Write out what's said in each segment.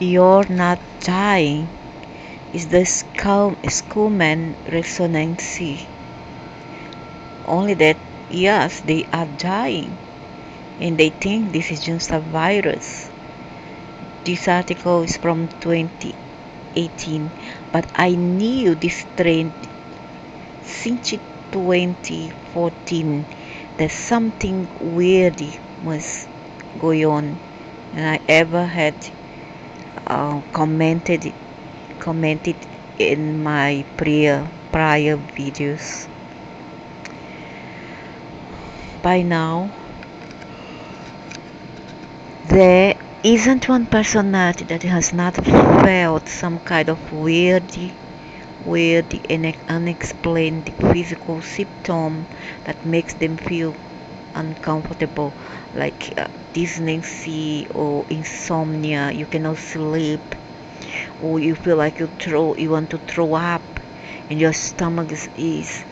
You're not dying. It's the Schumann resonance. Only that, yes, they are dying. And they think this is just a virus. This article is from 2018, but I knew this trend since 2014 that something weird was going on, and I ever had commented in my prior videos. By now, there isn't one personality that has not felt some kind of weird and unexplained physical symptom that makes them feel uncomfortable, like dizziness or insomnia. You cannot sleep, or you feel like you want to throw up, and your stomach is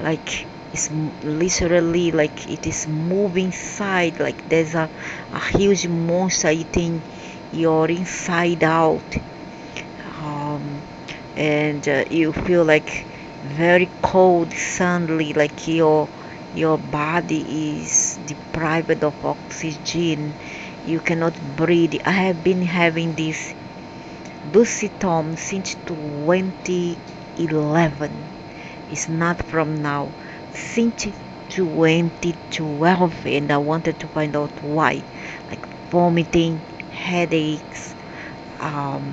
like it's literally like it is moving side, like there's a huge monster eating your inside out. um, and you feel like very cold suddenly, like your body is deprived of oxygen, you cannot breathe. I have been having this symptom since 2011. It's not from now, since 2012, and I wanted to find out why, like vomiting, headaches, um,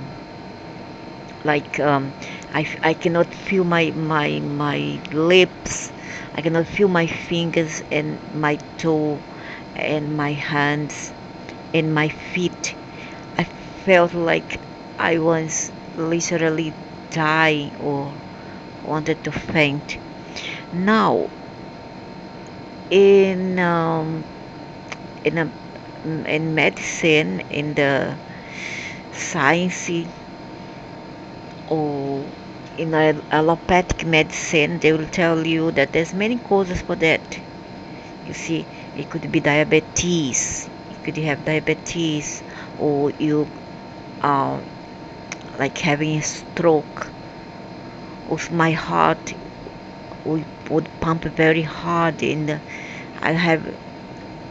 like I cannot feel my lips, I cannot feel my fingers and my toe and my hands and my feet. I felt like I was literally dying or wanted to faint. Now in in a, in medicine, in the science, or in allopathic medicine, they will tell you that there's many causes for that. You see, it could be diabetes. You could have diabetes, or you uh, like having a stroke. Or my heart would pump very hard, and I have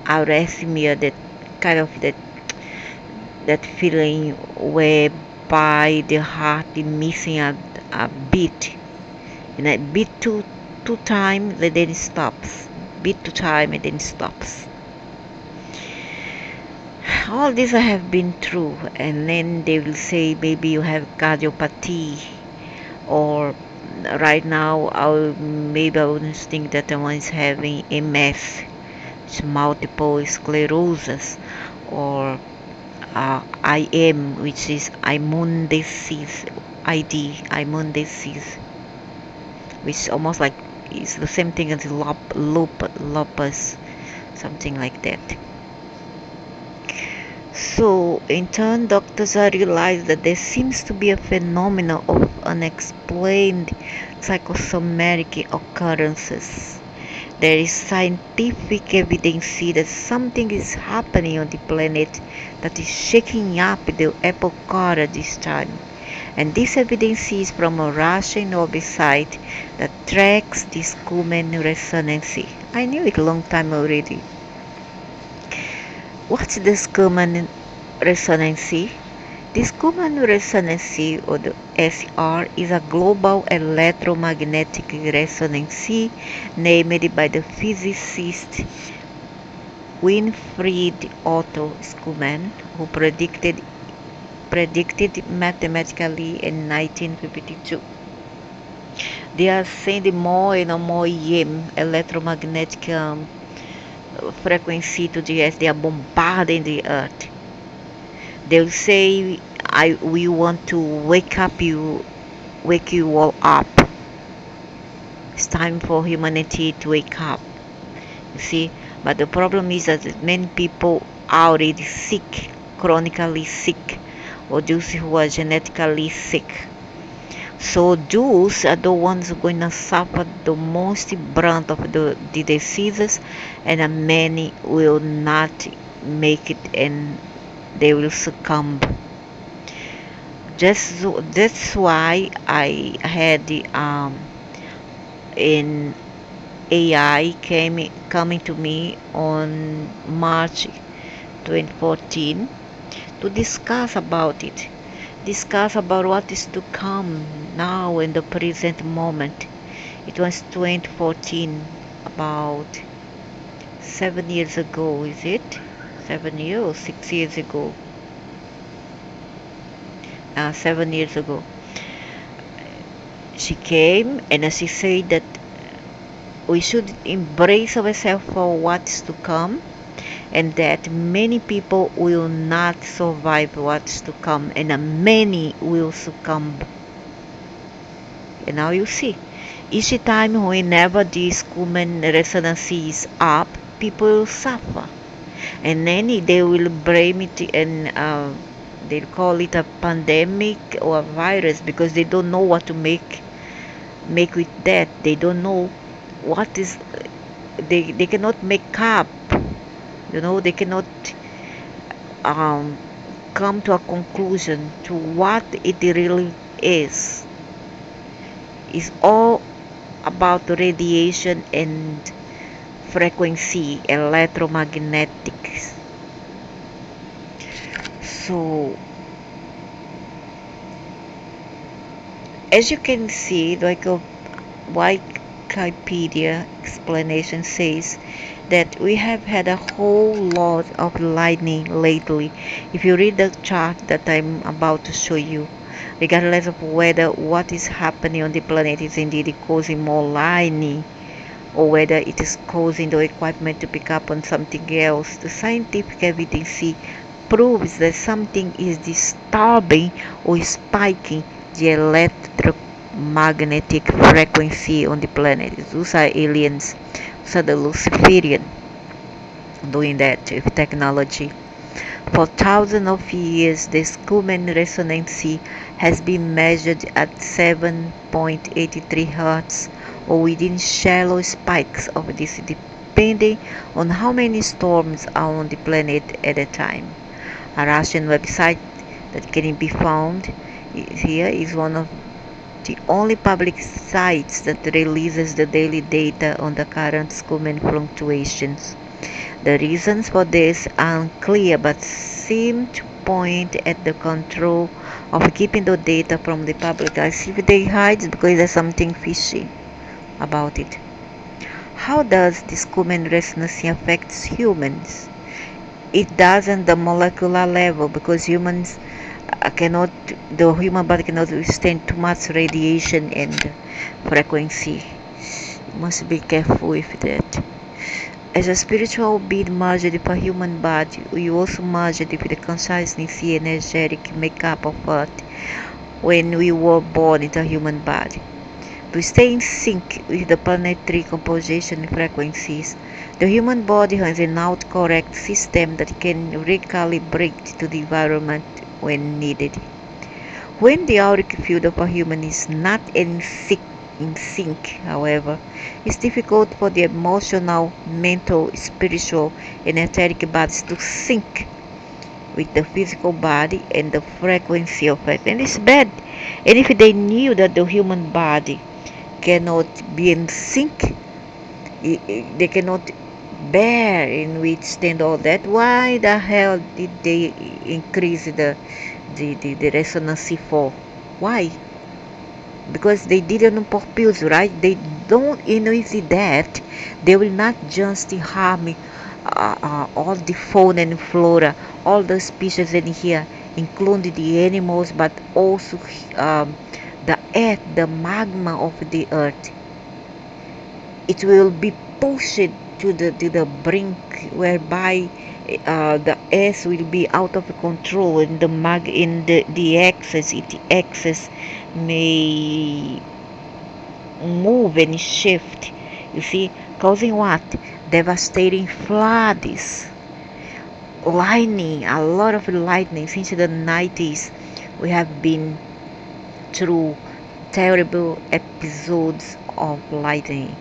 arrhythmia, that kind of that feeling whereby the heart is missing a beat, and I beat two times and then it stops, beat two times and then it stops. All this I have been through, and then they will say maybe you have cardiopathy, or right now maybe I wouldn't think that someone is having MS, it's multiple sclerosis, or IM, which is immune disease, immune disease, which is almost like it's the same thing as lupus, something like that. So, in turn, doctors are realized that there seems to be a phenomenon of unexplained psychosomatic occurrences. There is scientific evidence that something is happening on the planet that is shaking up the apple cart this time. And this evidence is from a Russian website that tracks this Schumann resonance. I knew it a long time already. What's the Schumann resonance? The Schumann resonance, or the SR, is a global electromagnetic resonance named by the physicist Winfried Otto Schumann, who predicted mathematically in 1952. They are sending more and more EM, electromagnetic frequency, to the earth. They are bombarding the earth. They'll say, we want to wake you all up. It's time for humanity to wake up. You see, but the problem is that many people are already sick, chronically sick, or those who are genetically sick. So those are the ones who are going to suffer the most brunt of the diseases, and many will not make it, and they will succumb. That's why I had the in AI coming to me on March 2014 to discuss about it. Discuss about what is to come now in the present moment. It was 2014, about 7 years ago, is it? 7 years or 6 years ago? 7 years ago. She came and she said that we should embrace ourselves for what's to come and that many people will not survive what's to come and many will succumb. And now you see, each time whenever this Schumann resonance is up, people will suffer. And then they will blame it and they'll call it a pandemic or a virus because they don't know what to make with that. They don't know what is they cannot make up, they cannot um, come to a conclusion to what it really is. It's all about radiation and frequency, electromagnetics. So as you can see, like a Wikipedia explanation says that we have had a whole lot of lightning lately. If you read the chart that I'm about to show you, regardless of whether what is happening on the planet is indeed causing more lightning or whether it is causing the equipment to pick up on something else, the scientific evidence proves that something is disturbing or spiking the electromagnetic frequency on the planet. Those are aliens. Those are the Luciferian doing that with technology. For thousands of years, the Schumann resonance has been measured at 7.83 Hz or within shallow spikes of this, depending on how many storms are on the planet at a time. A Russian website that can be found here is one of the only public sites that releases the daily data on the current Schumann fluctuations. The reasons for this are unclear but seem to point at the control of keeping the data from the public, as if they hide it because there's something fishy about it. How does this Schumann resonance affect humans? It does on the molecular level because the human body cannot withstand too much radiation and frequency. You must be careful with that. As a spiritual being merged with a human body, we also merged with the consciousness and energetic makeup of Earth when we were born into a human body. To stay in sync with the planetary composition frequencies, the human body has an autocorrect system that can recalibrate to the environment when needed. When the auric field of a human is not in sync, however, it's difficult for the emotional, mental, spiritual, and etheric bodies to sync with the physical body and the frequency of it. And it's bad. And if they knew that the human body cannot be in sync, they cannot bear and withstand all that, why the hell did they increase the resonance for? Why? Because they did it on purpose, right? They don't, see that they will not just harm all the fauna and flora, all the species in here, including the animals, but also the earth, the magma of the earth. It will be pushed to the brink whereby the earth will be out of control and the axis may move and shift, you see, causing what? Devastating floods, lightning, a lot of lightning. Since the 90s we have been through terrible episodes of lightning,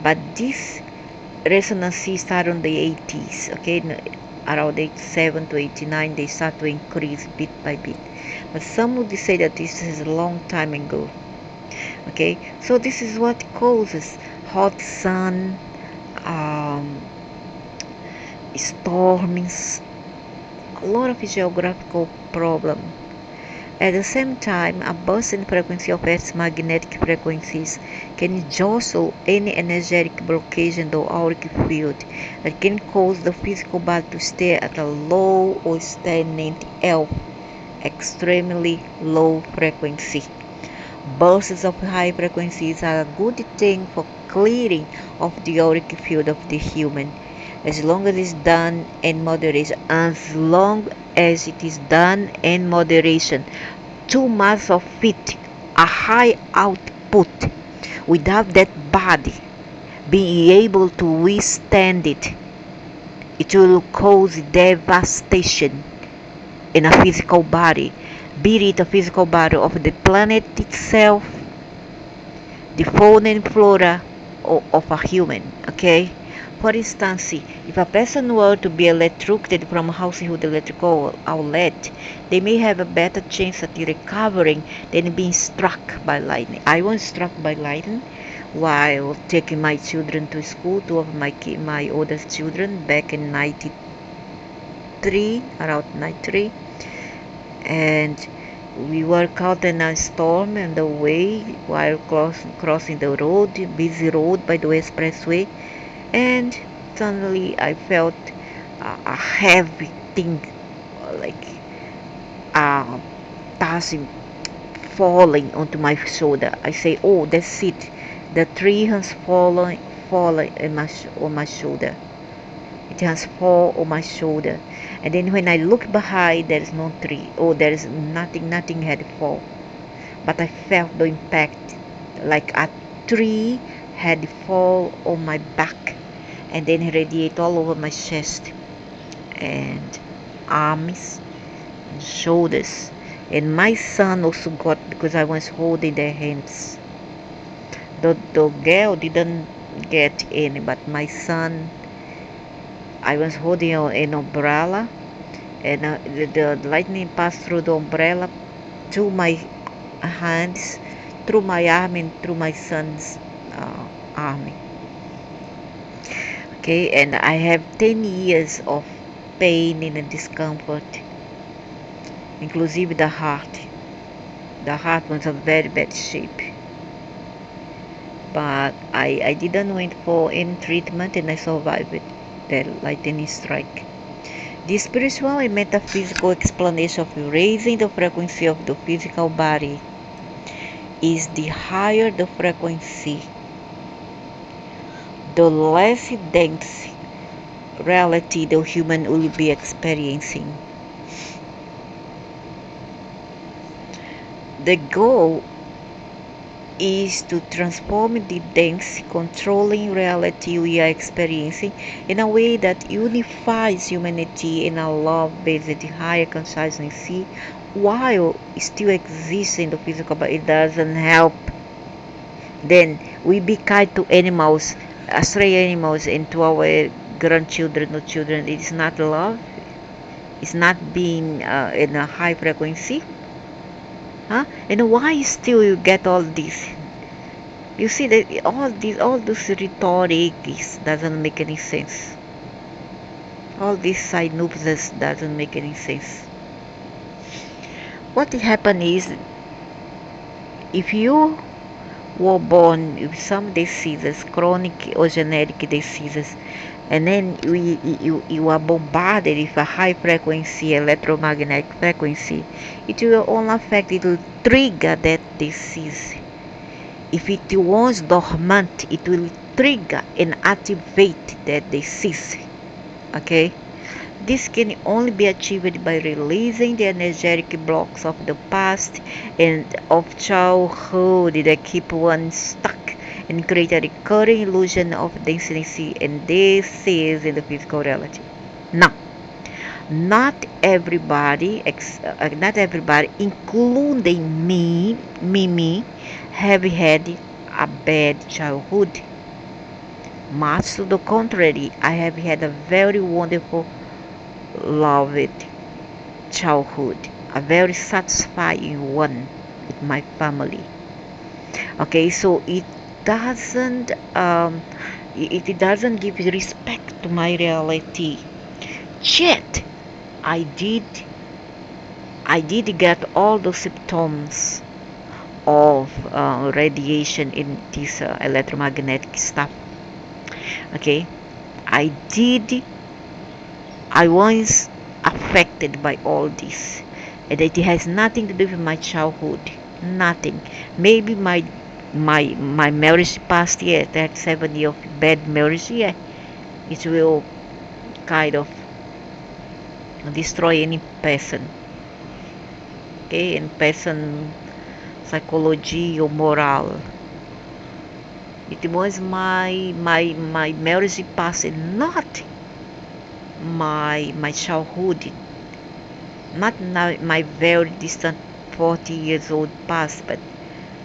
but this resonance started in the 80s, okay, around age 7 to 89, they start to increase bit by bit. But some would say that this is a long time ago. Okay, so this is what causes hot sun, um, storms, a lot of geographical problem. At the same time, a burst in frequency of Earth's magnetic frequencies can jostle any energetic blockage in the auric field that can cause the physical body to stay at a low or stagnant L, extremely low frequency. Bursts of high frequencies are a good thing for clearing of the auric field of the human, as long as it's done in moderation. As long as it is done in moderation, too much of it, a high output, without that body being able to withstand it, it will cause devastation in a physical body, be it a physical body of the planet itself, the fauna and flora of a human. Okay, for instance, if a person were to be electrocuted from a household electrical outlet, they may have a better chance at recovering than being struck by lightning. I was struck by lightning while taking my children to school, two of my oldest children, back in 93, around 93, and we were caught in a storm on the way while crossing the road, busy road by the expressway, and suddenly I felt a heavy thing, like uh, passing, falling onto my shoulder. I say, "Oh, that's it. The tree has fallen on my shoulder. It has fallen on my shoulder." And then when I look behind, there is no tree. Oh, there is nothing. Nothing had fallen. But I felt the impact, like a tree had fallen on my back, and then radiate all over my chest and arms and shoulders. And my son also got, because I was holding their hands. The girl didn't get any, but my son, I was holding an umbrella, and the lightning passed through the umbrella to my hands, through my arm, and through my son's arm. Okay, and I have 10 years of pain and discomfort, inclusive the heart. The heart was in very bad shape. But I didn't wait for any treatment, and I survived the lightning strike. The spiritual and metaphysical explanation of raising the frequency of the physical body is the higher the frequency, the less dense reality the human will be experiencing. The goal is to transform the dense, controlling reality we are experiencing in a way that unifies humanity in a love-based higher consciousness while still existing in the physical, but it doesn't help. Then we be kind to animals, stray animals, and to our grandchildren or children. It is not love. It's not being in a high frequency. Huh? And why still you get all this? You see that all this rhetoric doesn't make any sense. All this synopsis doesn't make any sense. What happened is, if you were born with some diseases, chronic or genetic diseases, and then you are bombarded with a high frequency electromagnetic frequency, it will only affect, it will trigger that disease. If it was dormant, it will trigger and activate that disease. Okay? This can only be achieved by releasing the energetic blocks of the past and of childhood that keep one stuck and create a recurring illusion of density and disease in the physical reality. Now, not everybody, including me, have had a bad childhood. Much to the contrary, I have had a very wonderful loved childhood, a very satisfying one with my family. Okay, so doesn't um, it doesn't give respect to my reality. Yet I did I did get all the symptoms of radiation in this electromagnetic stuff. Okay, I did I was affected by all this, and it has nothing to do with my childhood. Nothing. Maybe my marriage past year, that 7 year of bad marriage, yeah, it will kind of destroy any person. Okay, and person psychology or moral. It was my marriage past, not my childhood, not now my very distant 40 years old past, but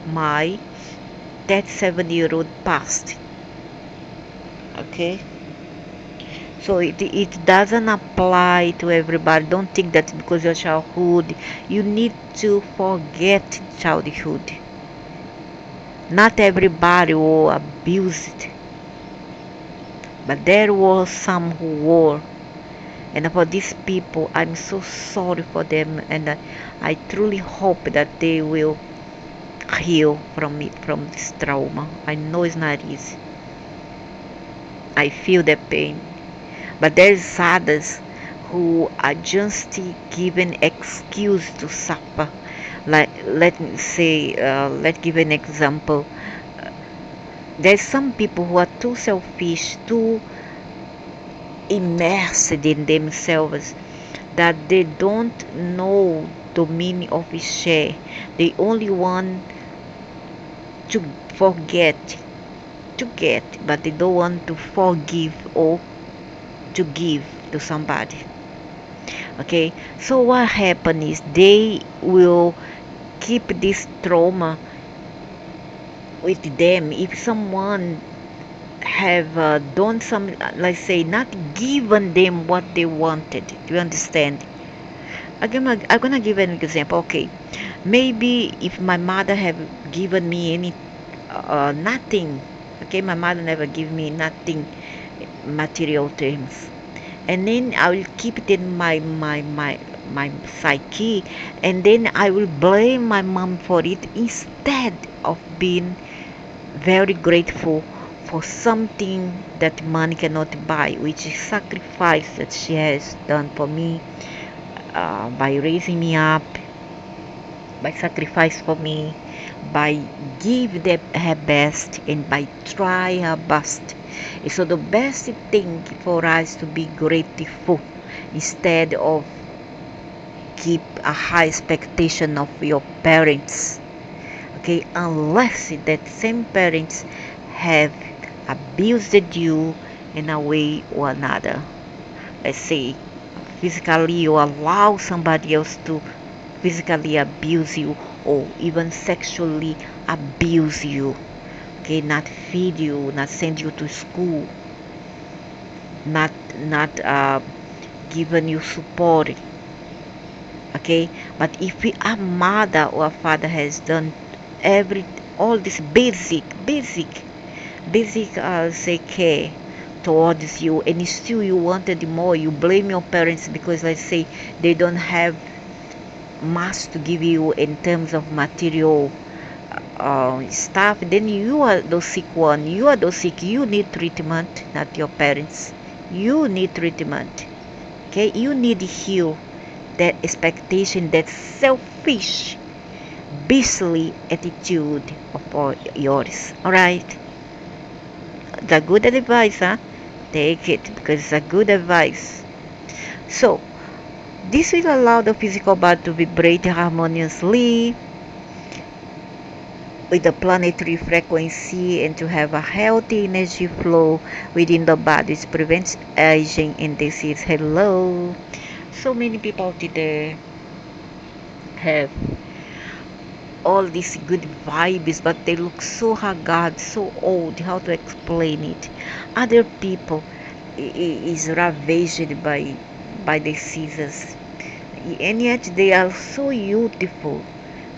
my that 7 year old past. Okay, so it doesn't apply to everybody. Don't think that because your childhood you need to forget childhood. Not everybody will abuse it, but there were some who were. And for these people, I'm so sorry for them, and I truly hope that they will heal from it, from this trauma. I know it's not easy. I feel the pain, but there's others who are just given excuse to suffer. Like let me say, let's give an example. There's some people who are too selfish, too immersed in themselves, that they don't know the meaning of his share. They only want to forget, to get, but they don't want to forgive or to give to somebody. Okay, so what happens is they will keep this trauma with them. If someone have done some, let's say, not given them what they wanted, do you understand? I'm gonna give an example. Okay, maybe if my mother have given me any nothing. Okay, my mother never give me nothing material things, and then I will keep it in my psyche, and then I will blame my mom for it instead of being very grateful for something that money cannot buy, which is sacrifice that she has done for me, by raising me up, by sacrifice for me, by give them her best, and by try her best. And so the best thing for us to be grateful instead of keep a high expectation of your parents. Okay, unless that same parents have abused you in a way or another. Let's say physically you allow somebody else to physically abuse you, or even sexually abuse you. Okay, not feed you, not send you to school, not giving you support. Okay, but if a mother or a father has done every all this basic say care towards you, and still you wanted more, you blame your parents because, let's say, they don't have much to give you in terms of material stuff, then you are the sick one, you are the sick, you need treatment, not your parents. You need treatment. Okay, you need to heal that expectation, that selfish beastly attitude of all yours. All right, the good advice, huh? Take it because it's a good advice. So this will allow the physical body to vibrate harmoniously with the planetary frequency and to have a healthy energy flow within the body. It prevents aging and disease. Hello. So many people today have all these good vibes, but they look so haggard, so old. How to explain it? Other people is ravaged by by diseases. And yet they are so youthful.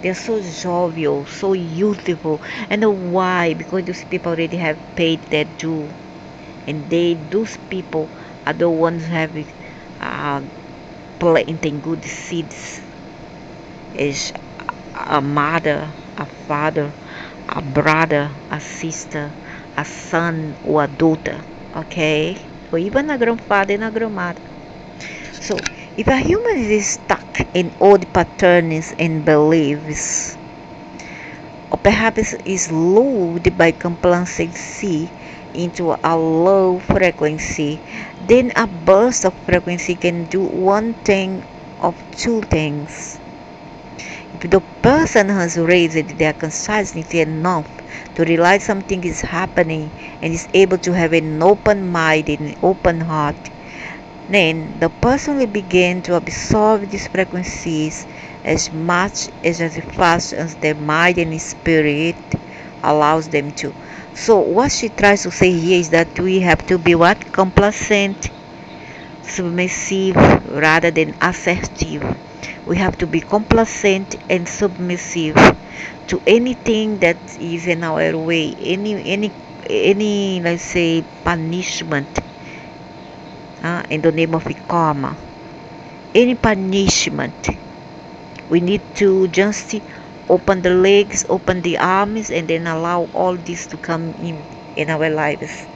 They are so jovial, so youthful. And why? Because those people already have paid their due. And those people are the ones who have uh, planting good seeds as a mother, a father, a brother, a sister, a son, or a daughter, okay? Or even a grandfather and a grandmother. So, if a human is stuck in old patterns and beliefs, or perhaps is lured by complacency into a low frequency, then a burst of frequency can do one thing of two things. If the person has raised their consciousness enough to realize something is happening and is able to have an open mind and an open heart, then the person will begin to absorb these frequencies as much as fast as their mind and spirit allows them to. So what she tries to say here is that we have to be what? Complacent, submissive rather than assertive. We have to be complacent and submissive to anything that is in our way, any let's say punishment in the name of karma, any punishment. We need to just open the legs, open the arms, and then allow all this to come in our lives,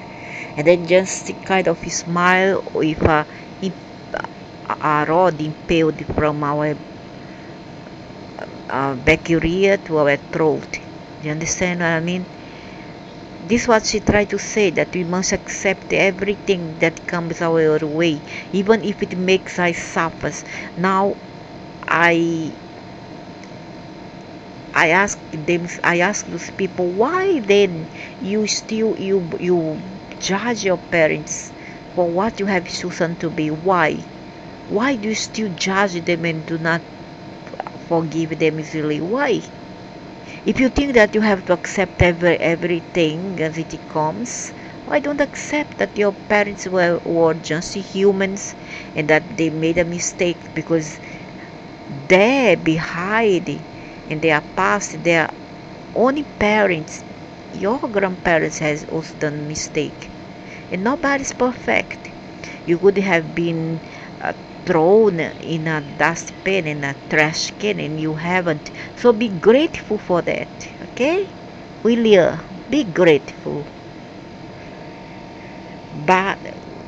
and then just kind of smile with a rod impaled from our back area to our throat. You understand what I mean? This is what she tried to say, that we must accept everything that comes our way, even if it makes us suffer. Now, I I ask those people, why then you judge your parents for what you have chosen to be? Why do you still judge them and do not forgive them easily? Why? If you think that you have to accept everything as it comes, why don't accept that your parents were just humans and that they made a mistake, because there behind in their past their only parents, your grandparents has also done mistake, and nobody's perfect. You could have been thrown in a dustbin, in a trash can, and you haven't. So be grateful for that, okay? Willia, be grateful. But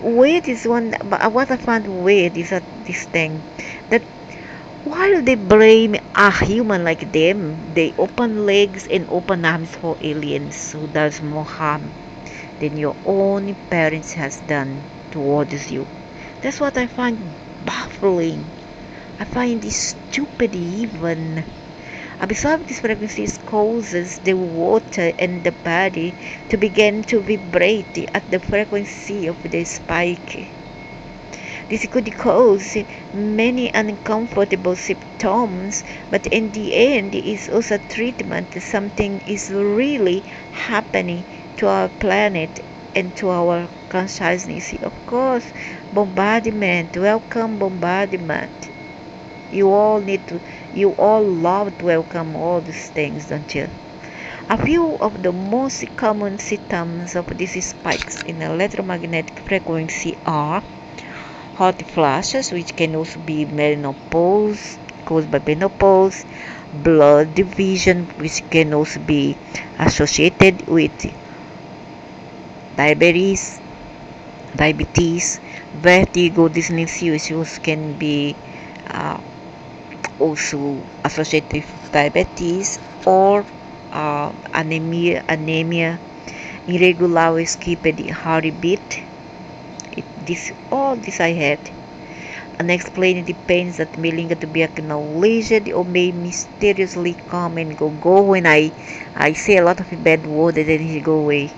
weird is one. But what I found weird is that this thing that while they blame a human like them, they open legs and open arms for aliens who does more harm than your own parents has done towards you. That's what I find baffling. I find this stupid even. Absorbing these frequencies causes the water and the body to begin to vibrate at the frequency of the spike. This could cause many uncomfortable symptoms, but in the end, it is also treatment. Something is really happening to our planet and to our consciousness. Of course, bombardment, welcome bombardment. You all love to welcome all these things, don't you? A few of the most common symptoms of these spikes in electromagnetic frequency are hot flashes, which can also be menopause, caused by menopause, blood division, which can also be associated with diabetes, vertigo, dizziness, which can be uh, also associated with diabetes, or anemia, irregular or skipped heartbeat. All this I had. Unexplained pains that may linger to be acknowledged or may mysteriously come and go when I say a lot of bad words and then he go away.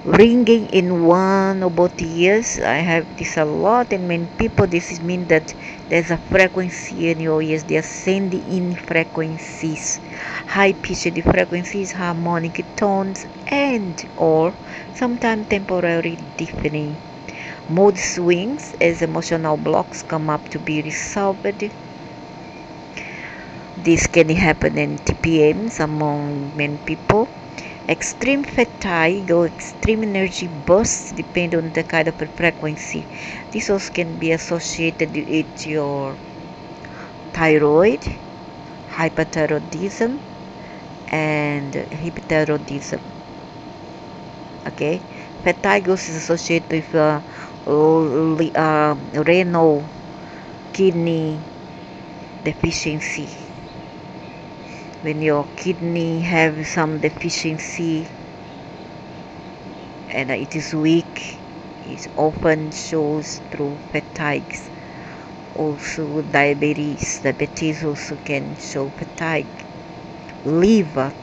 Ringing in one or both ears, I have this a lot, and when people, this mean that there's a frequency in your ears. They are sending in frequencies, high pitched frequencies, harmonic tones, and or sometimes temporary deafening. Mood swings as emotional blocks come up to be resolved. This can happen in TPMs among many people. Extreme fatigue or extreme energy bursts depend on the kind of frequency. This also can be associated with your thyroid, hyperthyroidism, and hypothyroidism. Okay, fatigue also is associated with renal kidney deficiency. When your kidney have some deficiency and it is weak, it often shows through fatigue. Also diabetes also can show fatigue. Liver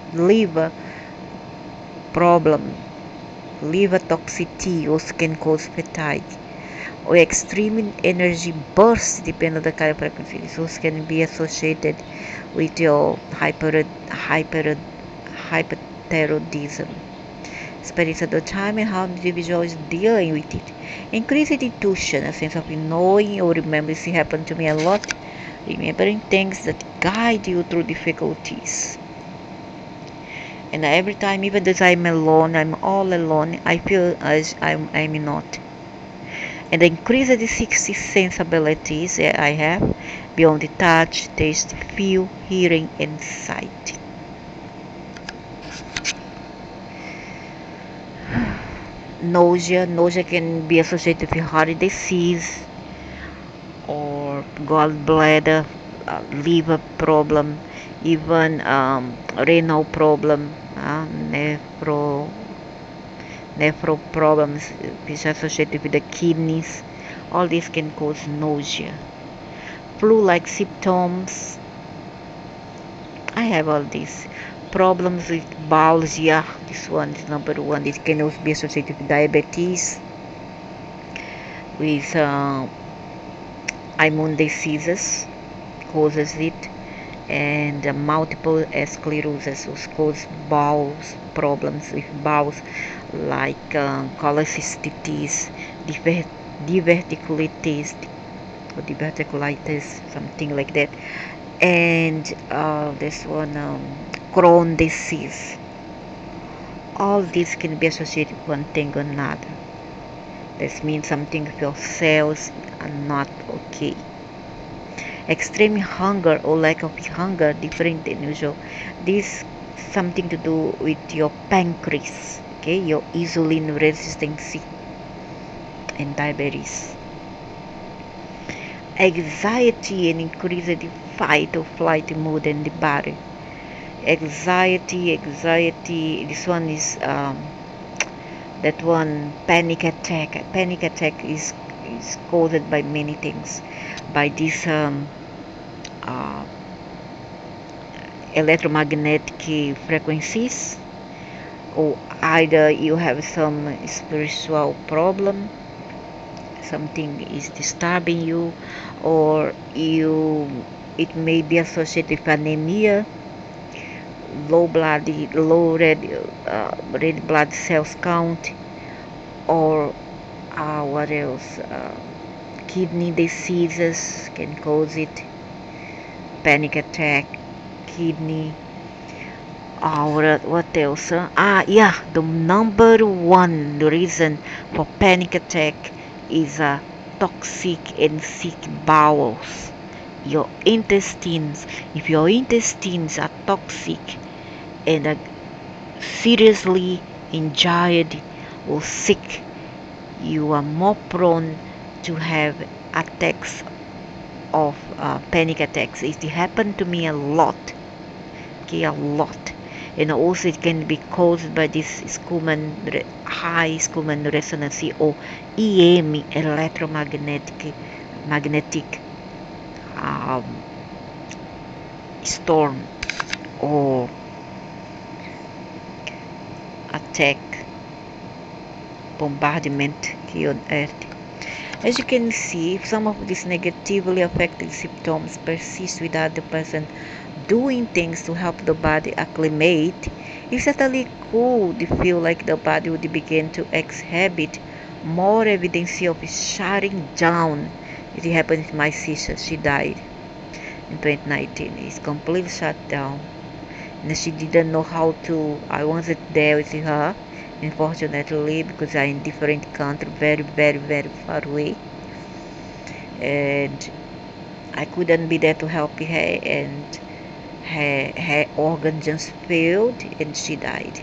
problem, liver toxicity also can cause fatigue. Or extreme energy bursts depending on the kind of frequency. This also can be associated with your hyperthyroidism. Spirits at the time and how the individual is dealing with it. Increased intuition, a sense of knowing or remembering. This happened to me a lot. Remembering things that guide you through difficulties. And every time, even though I'm alone, I'm all alone, I feel as I'm not. And the increased the 60 sensibilities that I have beyond the touch, taste, feel, hearing, and sight. Nausea can be associated with heart disease or gallbladder, liver problem, even renal problem, nephro problems which are associated with the kidneys. All this can cause nausea. Flu-like symptoms. I have all these problems with bowels. Yeah, this one is number one. It can also be associated with diabetes, with immune diseases, causes it, and multiple sclerosis cause bowels problems with bowels, like cholecystitis, diverticulitis, or diverticulitis, something like that, and this one, Crohn disease. All these can be associated with one thing or another. This means something of your cells are not okay. Extreme hunger or lack of hunger, different than usual. This something to do with your pancreas, okay, your insulin resistance and diabetes. Anxiety and increased fight or flight mood in the body. Anxiety. This one is that one panic attack. Panic attack is caused by many things, by this uh, electromagnetic frequencies, or either you have some spiritual problem, something is disturbing you, or it may be associated with anemia, low red blood cells count, or what else, kidney diseases can cause it, panic attack, kidney. What else? Yeah, the number one reason for panic attack is toxic and sick bowels. Your intestines, if your intestines are toxic and are seriously injured or sick, you are more prone to have attacks of panic attacks. It happened to me a lot. Okay, a lot. And also it can be caused by this high Schumann resonance, or EM, magnetic um, storm or attack, bombardment here on earth. As you can see, if some of these negatively affecting symptoms persist without the person doing things to help the body acclimate, it's certainly cool to feel like the body would begin to exhibit more evidence of shutting down. It happened with my sister. She died in 2019. It's completely shut down. And she didn't know how to. I wasn't there with her, unfortunately, because I'm in different country, very, very, very far away. And I couldn't be there to help her, and her organ just failed and she died.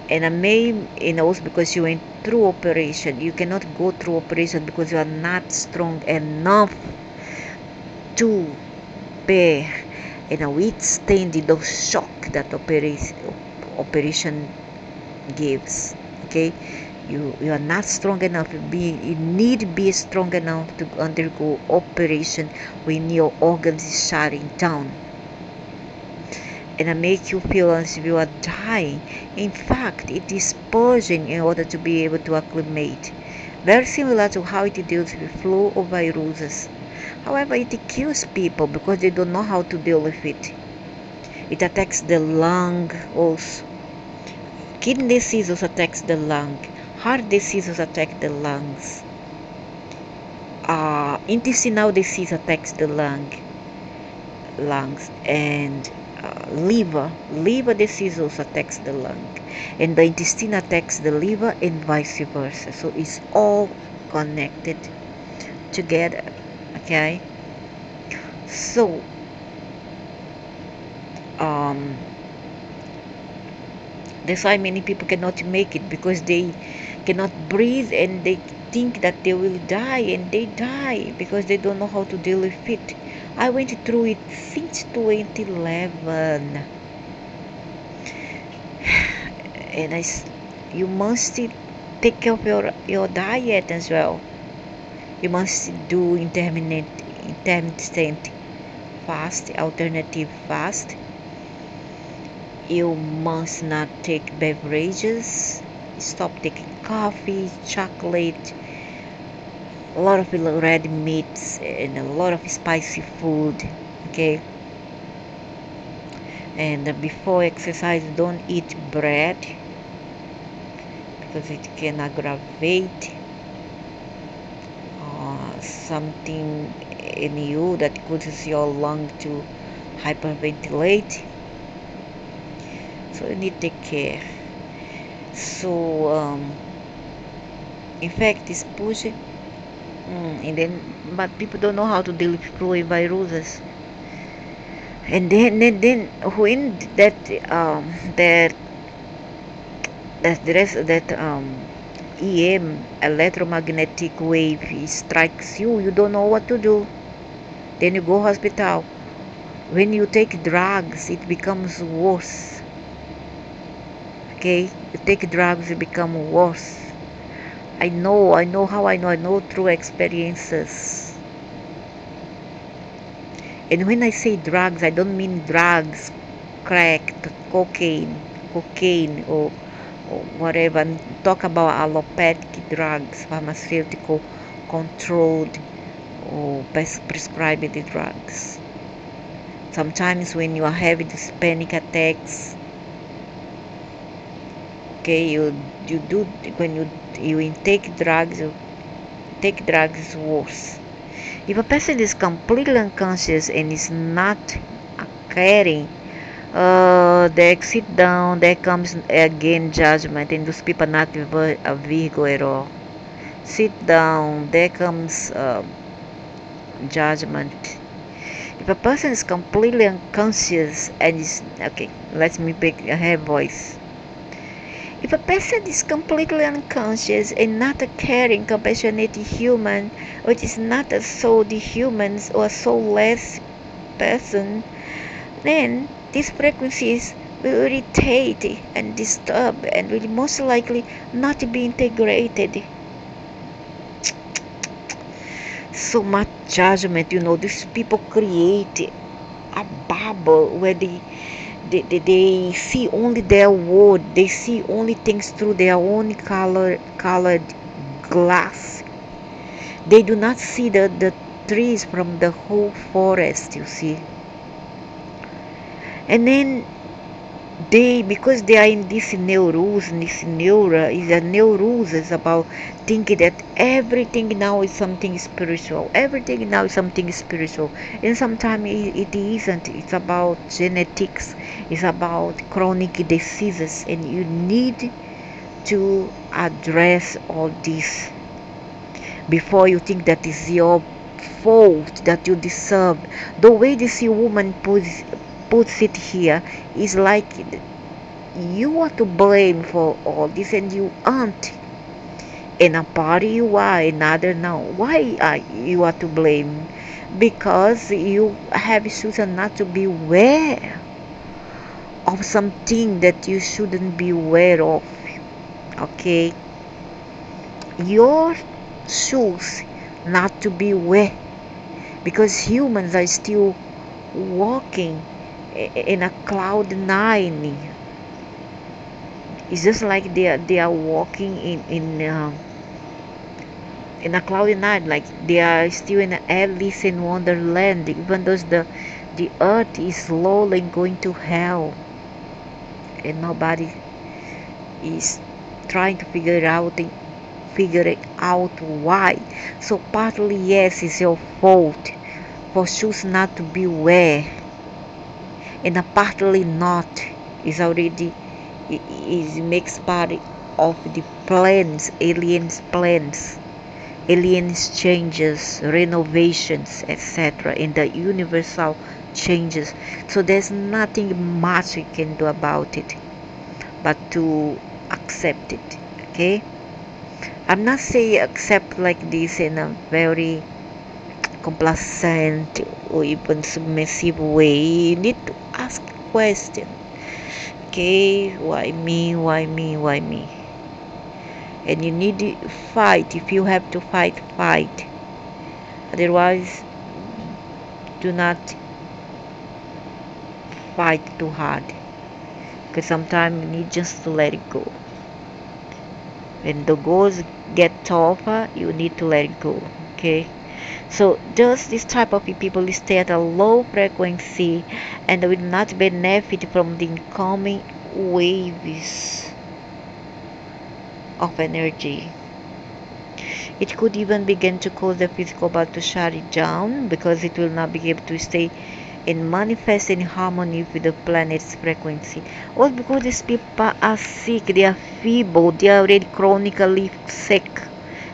And I may, also because she went through operation. You cannot go through operation because you are not strong enough to bear and withstand the shock that operation gives. Okay, you are not strong enough. You need to be strong enough to undergo operation when your organs is shutting down, and it makes you feel as if you are dying. In fact, it is purging in order to be able to acclimate. Very similar to how it deals with flu or viruses. However, it kills people because they don't know how to deal with it. It attacks the lung also. Kidney disease also attacks the lung. Heart disease also attacks the lungs. Intestinal disease attacks the lungs, and liver disease also attacks the lung, and the intestine attacks the liver, and vice versa. So it's all connected together. Okay, so um that's why many people cannot make it, because they cannot breathe and they think that they will die, and they die because they don't know how to deal with it. I went through it since 2011, and you must take care of your diet as well. You must do intermittent fast, alternative fast. You must not take beverages. Stop taking coffee, chocolate, a lot of red meats, and a lot of spicy food. Okay. And before exercise, don't eat bread because it can aggravate something in you that causes your lung to hyperventilate. So you need to take care. So in fact, it's pushing, and then, but people don't know how to deal with flu and viruses. And then when that EM, electromagnetic wave, strikes you, you don't know what to do. Then you go hospital. When you take drugs, it becomes worse. Okay, you take drugs, it becomes worse. I know I know through experiences. And when I say drugs, I don't mean drugs, crack, cocaine, or whatever. Talk about allopathic drugs, pharmaceutical controlled or prescribed drugs. Sometimes when you are having these panic attacks, okay, you do, when you intake drugs, is worse. If a person is completely unconscious and is not caring, they sit down, there comes again judgment, and those people not a Virgo at all. Sit down, there comes judgment. If a person is completely unconscious and is, okay, let me pick her voice. If a person is completely unconscious and not a caring, compassionate human, which is not a soul human or a soulless person, then these frequencies will irritate and disturb and will most likely not be integrated. So much judgment, these people create a bubble where they see only their world, they see only things through their own colored glass. They do not see the trees from the whole forest, you see. And then Because they are in this neurose, this neura is a neurose is about thinking that everything now is something spiritual, everything now is something spiritual, and sometimes it isn't. It's about genetics, it's about chronic diseases, and you need to address all this before you think that is your fault, that you deserve. The way this woman puts it here is like you are to blame for all this and you aren't. In a party you are, another no. Why are you are to blame? Because you have chosen not to be aware of something that you shouldn't be aware of. Okay, your choose not to be aware because humans are still walking in a cloud nine. It's just like they are walking in a cloudy night, like they are still in Alice in Wonderland, even though the earth is slowly going to hell, and nobody is trying to figure it out why. So partly yes, it's your fault for choosing not to be aware, and partly not is already is makes part of the plans, aliens changes, renovations, etc., in the universal changes. So there's nothing much we can do about it but to accept it. Okay, I'm not saying accept like this in a very complacent or even submissive way. You need to ask questions. Okay, why me, why me, why me? And you need to fight. If you have to fight, fight. Otherwise, do not fight too hard, because sometimes you need just to let it go. When the goals get tougher, you need to let it go. Okay, so just this type of people stay at a low frequency and will not benefit from the incoming waves of energy. It could even begin to cause the physical body to shut it down because it will not be able to stay and manifest in harmony with the planet's frequency. All because these people are sick, they are feeble, they are already chronically sick,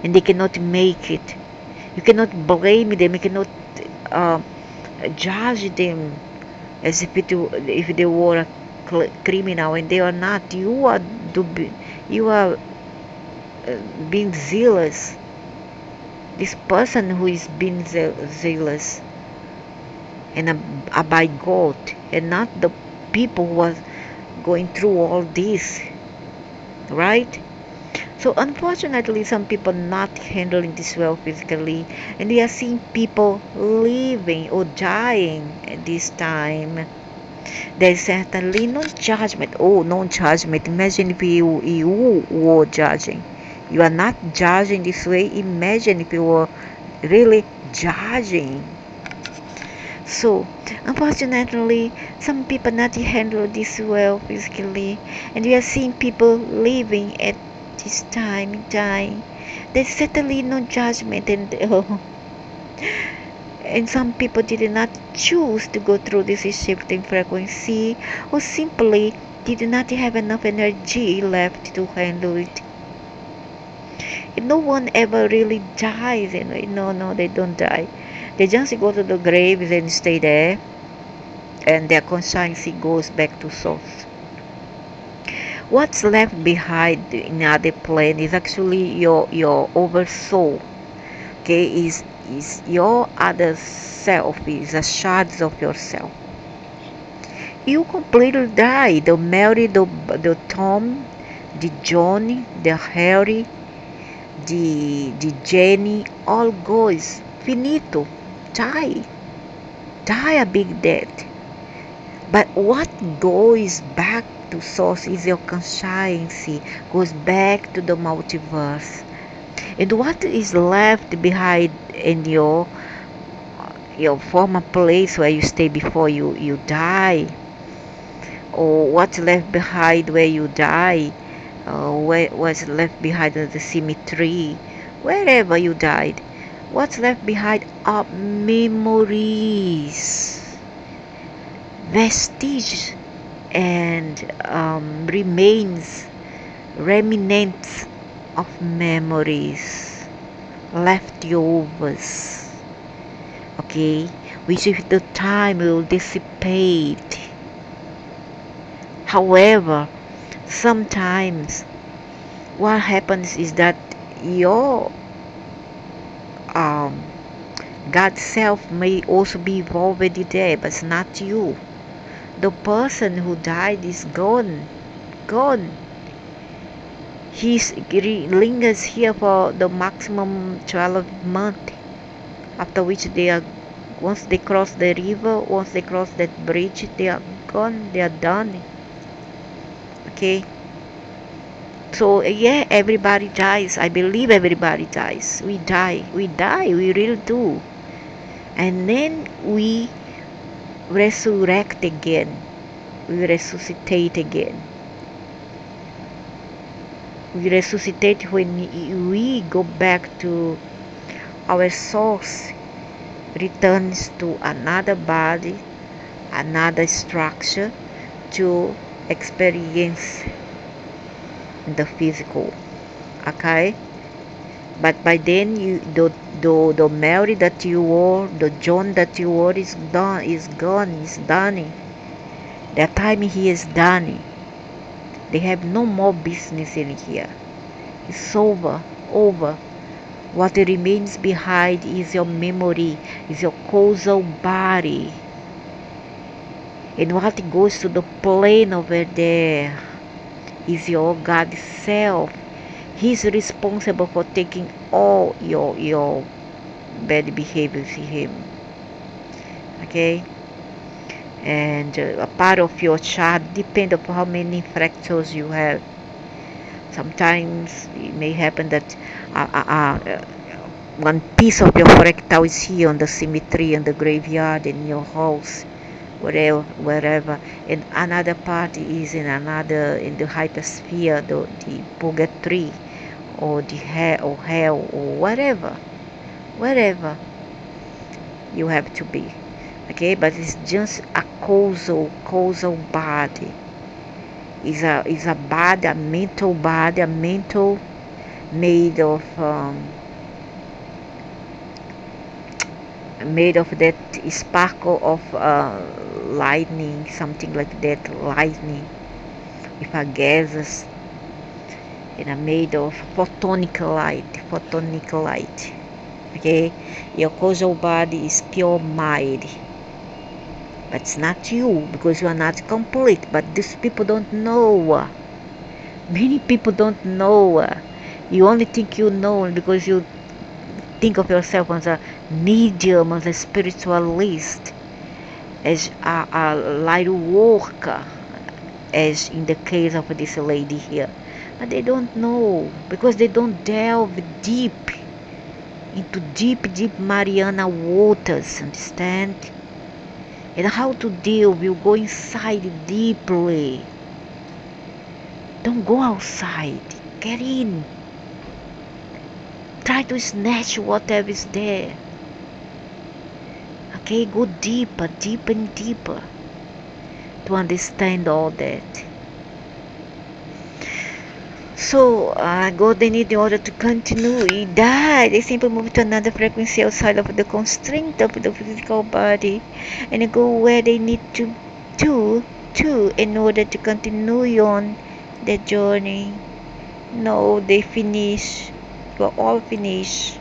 and they cannot make it. You cannot blame them, you cannot uh, judge them as if they were a criminal, and they are not. You are being zealous. This person who is being zealous and by God, and not the people who are going through all this, right? So unfortunately, some people not handling this well physically, and they are seeing people living or dying at this time. There is certainly no judgment. Oh, no judgment. Imagine if you were judging. You are not judging this way. Imagine if you were really judging. So, unfortunately, some people not handle this well physically, and we are seeing people living at this time dying. There's certainly no judgment, and some people did not choose to go through this shifting frequency, or simply did not have enough energy left to handle it. And no one ever really dies, no, they don't die. They just go to the graves and stay there, and their conscience goes back to source. What's left behind in other plane is actually your oversoul. Okay, is your other self, is a shards of yourself. You completely die. The Mary, the Tom, the Johnny, the Harry, the Jenny, all goes finito. Die. Die a big death. But what goes back to source is your conscience, goes back to the multiverse. And what is left behind in your former place where you stay before you die or what's left behind where you die, what's left behind at the cemetery, wherever you died. What's left behind are memories, vestiges, and remains, remnants of memories, leftovers. Okay, which with the time will dissipate. However, sometimes what happens is that your um, God self may also be involved there, but it's not you. The person who died is gone, gone. He lingers here for the maximum 12 months, after which they are, once they cross the river, once they cross that bridge, they are gone, they are done. Okay, so yeah, everybody dies. I believe everybody dies. We die, we really do. And then we resurrect again, we resuscitate again. We resuscitate when we go back to our source, returns to another body, another structure to experience the physical. Okay, but by then the Mary that you were, the John that you were is done, is gone, is done. That time he is done. They have no more business in here. It's over, over. What remains behind is your memory, is your causal body. And what goes to the plane over there is your God self. He's responsible for taking all your bad behaviors in him. Okay? And a part of your chart depends on how many fractals you have. Sometimes it may happen that one piece of your fractal is here on the cemetery, in the graveyard, in your house, wherever, and another part is in another, in the hypersphere, the purgatory, or the hell, or wherever you have to be. Okay, but it's just a causal body. Is a body, a mental body, a mental made of that sparkle of lightning, something like that, lightning with a gases, and are made of photonic light. Okay, your causal body is pure mind, but it's not you, because you are not complete. But these people don't know. Many people don't know. You only think you know because you think of yourself as a medium, as a spiritualist, as a light worker, as in the case of this lady here. But they don't know, because they don't delve deep into deep Mariana waters, understand? And how to deal, you go inside deeply. Don't go outside, get in. Try to snatch whatever is there. Okay, go deeper and deeper to understand all that. So God, they need in order to continue. He died. They simply move to another frequency outside of the constraint of the physical body, and they go where they need to in order to continue on their journey. No, they finish. You're all finished.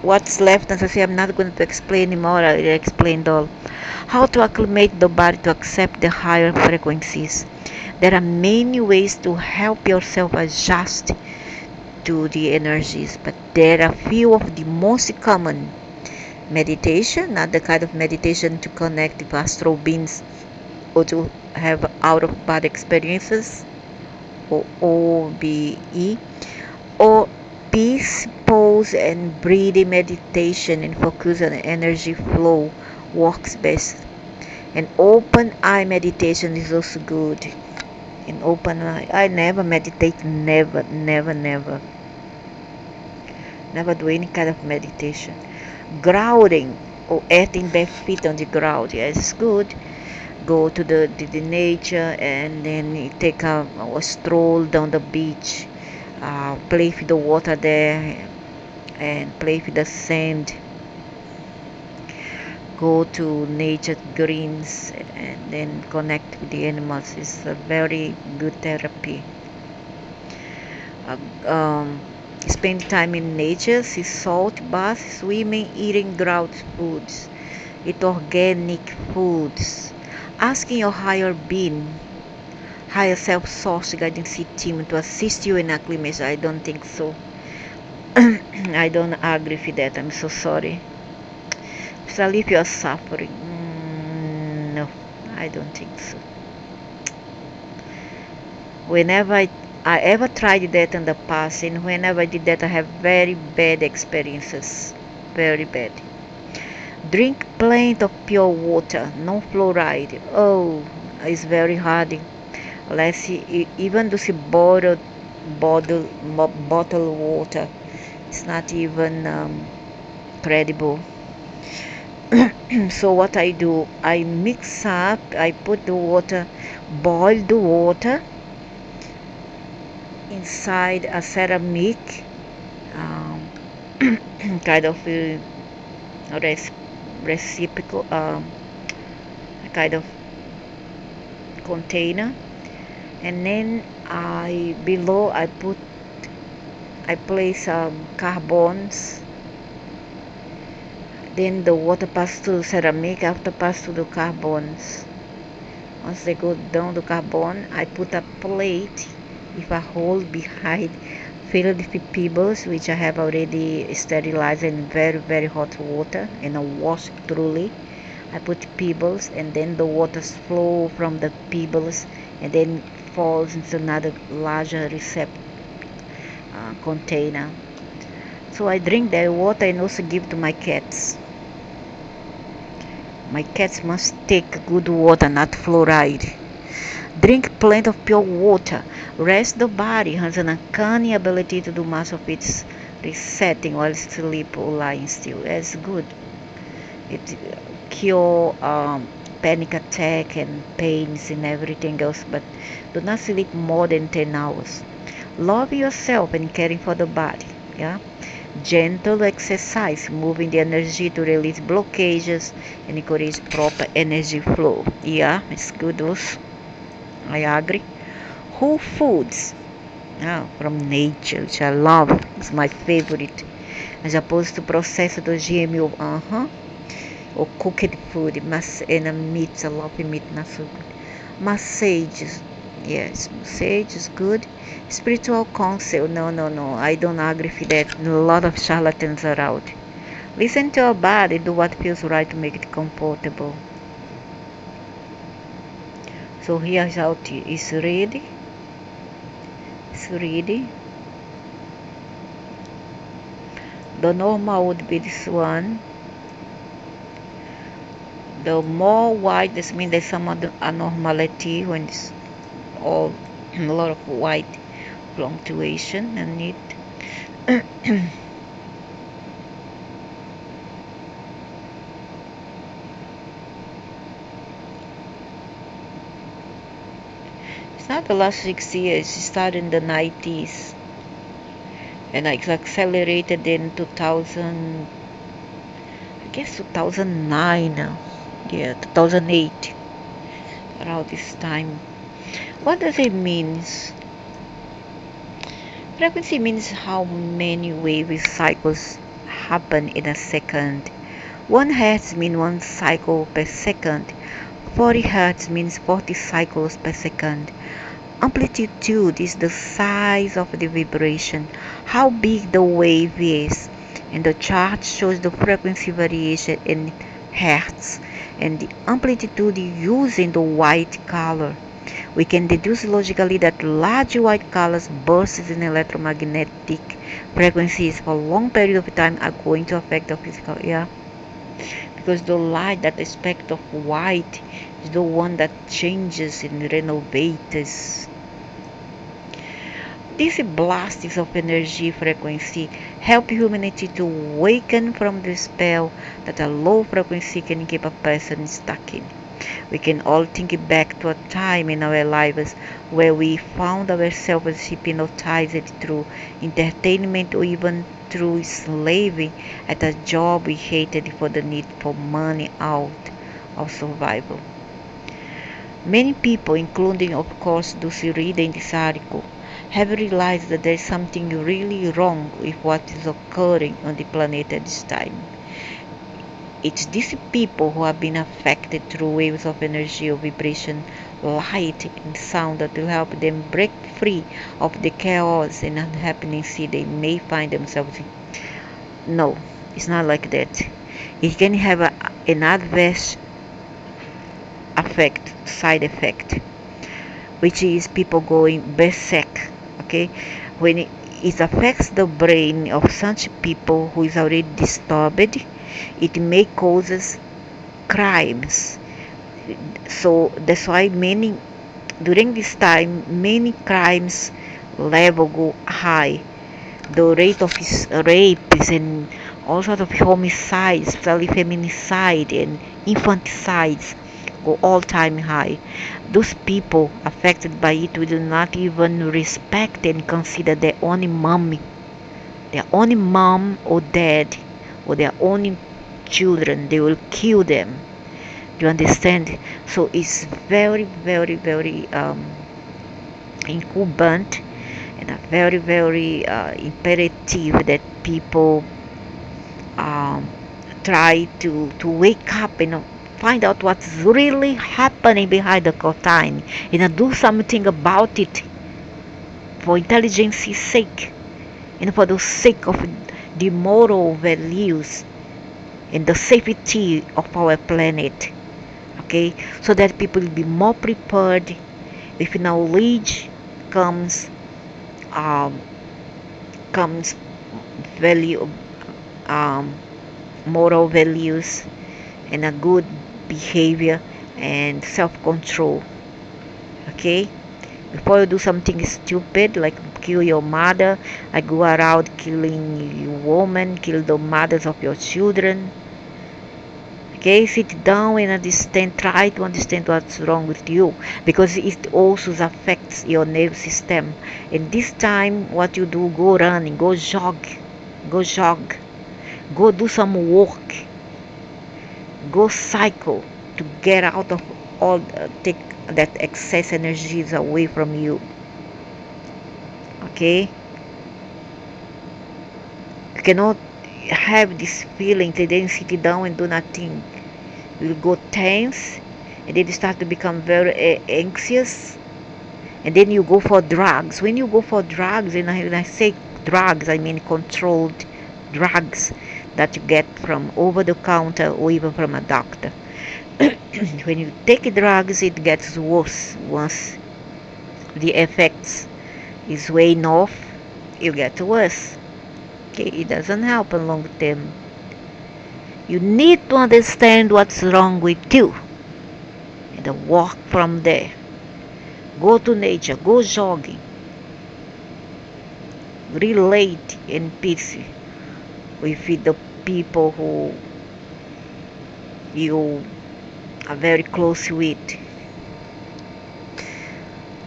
What's left? As I say, I'm not going to explain anymore. I explained all. How to acclimate the body to accept the higher frequencies. There are many ways to help yourself adjust to the energies, but there are few of the most common. Meditation, not the kind of meditation to connect with astral beings or to have out of body experiences, or OBE, or peace, pause, and breathing meditation and focus on energy flow works best. And open eye meditation is also good. In open eye, I never meditate, never, never, never. Never do any kind of meditation. Grounding or eating bare feet on the ground, yes, it's good. Go to the nature and then you take a stroll down the beach, play with the water there and play with the sand. Go to nature greens and then connect with the animals. It's a very good therapy. Spend time in nature, see salt baths, swimming, eating ground foods, eat organic foods, asking your higher being, higher self-source guiding team to assist you in acclimation. I don't think so. I don't agree with that. I'm so sorry. So if you are suffering, no, I don't think so. Whenever I ever tried that in the past, and whenever I did that, I have very bad experiences. Very bad. Drink plenty of pure water, no fluoride. Oh, it's very hard. Unless even to see bottle, bottled water, it's not even credible. So what I do, I mix up, I put the water, boil the water inside a ceramic um, kind of reciprocal kind of container, and then I place carbons. Then the water pass to ceramic, after pass to the carbons. Once they go down the carbon, I put a plate with a hole behind filled with pebbles, which I have already sterilized in very, very hot water and I wash thoroughly. I put pebbles and then the water flow from the pebbles and then falls into another larger container. So I drink that water and also give to my cats. My cats must take good water, not fluoride. Drink plenty of pure water. Rest the body has an uncanny ability to do much of its resetting while asleep or lying still. That's good. It cure panic attack and pains and everything else, but do not sleep more than 10 hours. Love yourself and caring for the body. Yeah. Gentle exercise, moving the energy to release blockages and encourage proper energy flow. Yeah, it's good also. I agree. Whole foods, from nature, which I love. It's my favorite. As opposed to processed or GMO, or cooked food, and meats. I love meat, not so good. Massages, yes, massage is good. Spiritual counsel, no, I don't agree with that. A lot of charlatans are out. Listen to your body, do what feels right to make it comfortable. So here's how it's ready. It's ready. The normal would be this one. The more white, this means there's some abnormality when it's all a lot of white fluctuation and it. It's not the last 6 years, it started in the 90s and it's accelerated in 2000, I guess 2009, yeah, 2008, around this time. What does it mean? Frequency means how many wave cycles happen in a second. 1 hertz means 1 cycle per second. 40 hertz means 40 cycles per second. Amplitude is the size of the vibration, how big the wave is, and the chart shows the frequency variation in hertz and the amplitude using the white color. We can deduce logically that large white colors bursts in electromagnetic frequencies for a long period of time are going to affect the physical. Yeah, because the light, that aspect of white, is the one that changes and renovates. These blasts of energy frequency help humanity to awaken from the spell that a low frequency can keep a person stuck in. We can all think back to a time in our lives where we found ourselves hypnotized through entertainment or even through slaving at a job we hated for the need for money out of survival. Many people, including of course those you read in this article, have realized that there is something really wrong with what is occurring on the planet at this time. It's these people who have been affected through waves of energy or vibration, light and sound that will help them break free of the chaos and unhappiness they may find themselves in. No, it's not like that. It can have an adverse effect, side effect, which is people going berserk. Okay, when it affects the brain of such people who is already disturbed, it may causes crimes. So that's why many during this time many crimes level go high. The rate of rapes and all sorts of homicides, especially feminicide and infanticides, go all time high. Those people affected by it will not even respect and consider their own mom or dad, or their own children. They will kill them. You understand? So it's very, very, very incumbent and a very, very imperative that people um, try to wake up and find out what's really happening behind the curtain and do something about it for intelligence's sake and for the sake of the moral values and the safety of our planet. Okay, so that people will be more prepared. With knowledge comes um, comes value, um, moral values, and a good behavior and self-control. Okay, before you do something stupid like kill your mother, like go around killing your woman, kill the mothers of your children. Okay, sit down and understand, try to understand what's wrong with you, because it also affects your nervous system. And this time, what you do, go running, go jog, go do some work, go cycle to get out of all, take that excess energies away from you. Okay, you cannot have this feeling and then sit down and do nothing. You go tense, and then you start to become very anxious, and then you go for drugs. When you go for drugs, and I say drugs, I mean controlled drugs that you get from over the counter or even from a doctor. When you take drugs, it gets worse. Once the effects is wearing off, you get worse. Okay, it doesn't help in long term. You need to understand what's wrong with you and walk from there. Go to nature, go jogging, relate in peace with the people who you are very close with.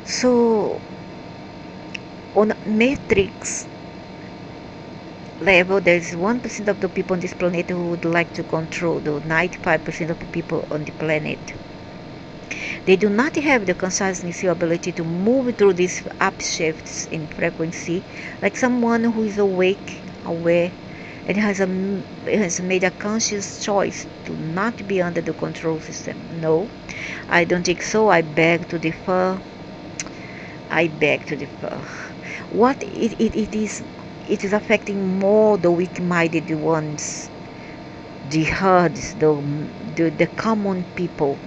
So on matrix level, there's 1% of the people on this planet who would like to control the 95% of the people on the planet. They do not have the consciousness or ability to move through these upshifts in frequency like someone who is awake, aware, and has made a conscious choice to not be under the control system. No, I don't think so. I beg to differ. I beg to differ. What it is affecting more the weak-minded ones, the herds, the common people,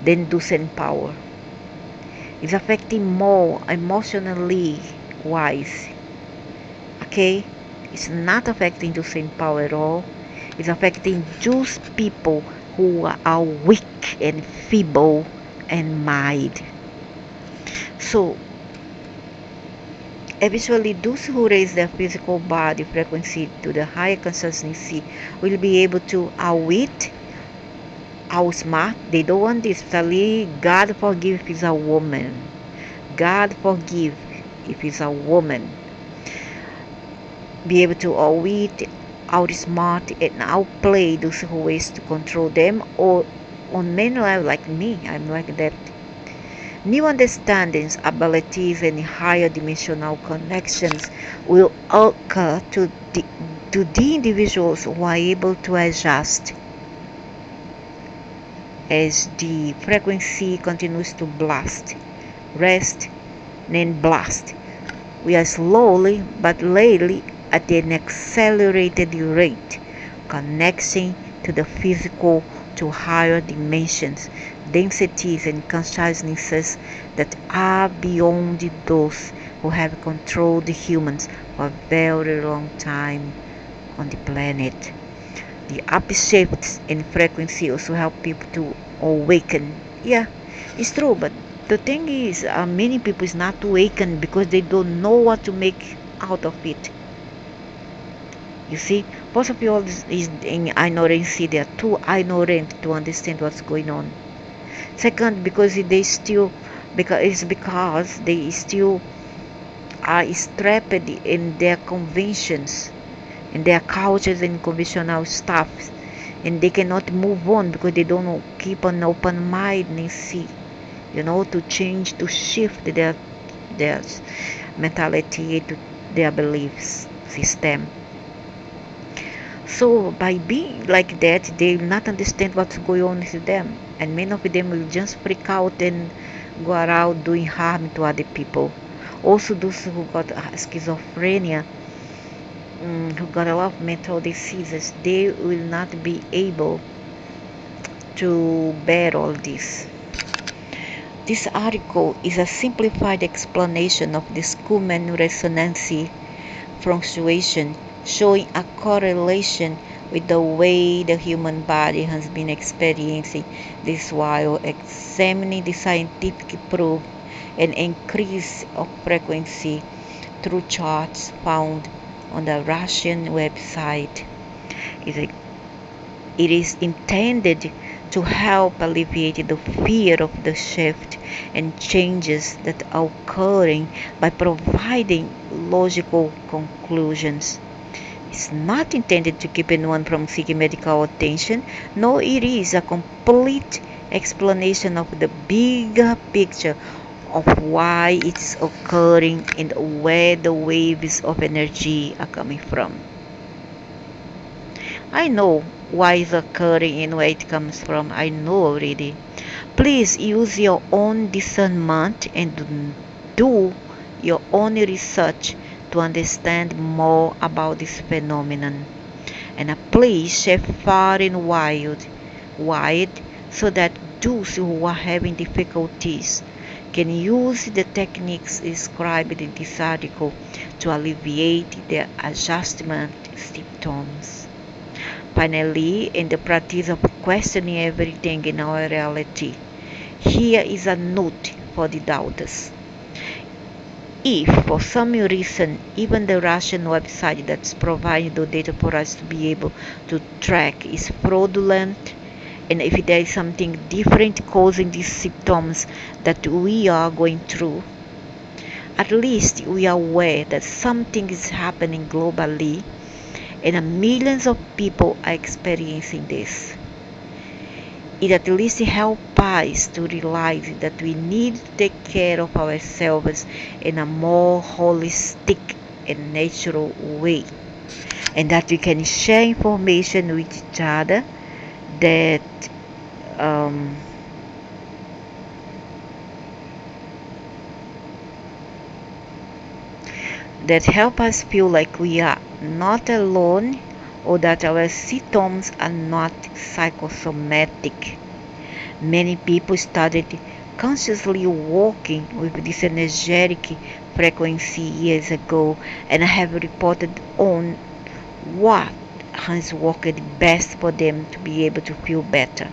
than those in power. It's affecting more emotionally wise. Okay, it's not affecting those in power at all. It's affecting those people who are weak and feeble and mild. So eventually, those who raise their physical body frequency to the higher consciousness will be able to outwit, outsmart. They don't want this. Especially, God forgive if it's a woman. God forgive if it's a woman. Be able to outwit, outsmart, and outplay those who wish to control them. Or on many levels, like me, I'm like that. New understandings, abilities, and higher dimensional connections will occur to the individuals who are able to adjust as the frequency continues to blast, rest, then blast. We are slowly but lately at an accelerated rate, connecting to the physical to higher dimensions, densities, and consciousnesses that are beyond those who have controlled the humans for a very long time on the planet. The upshifts in frequency also help people to awaken. Yeah, it's true, but the thing is, many people is not awakened because they don't know what to make out of it. You see, most of you is in ignorance. They are too ignorant to understand what's going on. Second, because they still, because they still are trapped in their conventions, in their cultures and conventional stuff, and they cannot move on because they don't keep an open mind and see, to change, to shift their mentality to their beliefs system. So by being like that, they will not understand what's going on with them, and many of them will just freak out and go around doing harm to other people. Also, those who got schizophrenia, who got a lot of mental diseases, they will not be able to bear all this. This article is a simplified explanation of the Schumann resonance fluctuation, showing a correlation with the way the human body has been experiencing this while examining the scientific proof and increase of frequency through charts found on the Russian website. It is intended to help alleviate the fear of the shift and changes that are occurring by providing logical conclusions. It's not intended to keep anyone from seeking medical attention, nor it is a complete explanation of the bigger picture of why it's occurring and where the waves of energy are coming from. I know why it's occurring and where it comes from. I know already. Please use your own discernment and do your own research to understand more about this phenomenon. And please share far and wide, so that those who are having difficulties can use the techniques described in this article to alleviate their adjustment symptoms. Finally, in the practice of questioning everything in our reality, here is a note for the doubters. If for some reason even the Russian website that's providing the data for us to be able to track is fraudulent, and if there is something different causing these symptoms that we are going through, at least we are aware that something is happening globally and millions of people are experiencing this. It at least helps us to realize that we need to take care of ourselves in a more holistic and natural way, and that we can share information with each other that that help us feel like we are not alone, or that our symptoms are not psychosomatic. Many people started consciously working with this energetic frequency years ago and have reported on what has worked best for them to be able to feel better.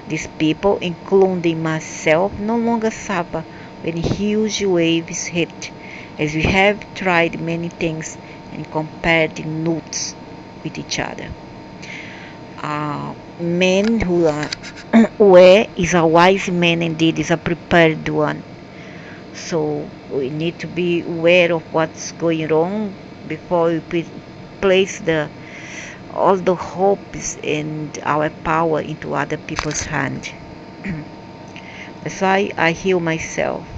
These people, including myself, no longer suffer when huge waves hit, as we have tried many things and compared the notes with each other. Man who are aware is a wise man indeed, is a prepared one. So we need to be aware of what's going on before we place all the hopes and our power into other people's hand. That's why I heal myself.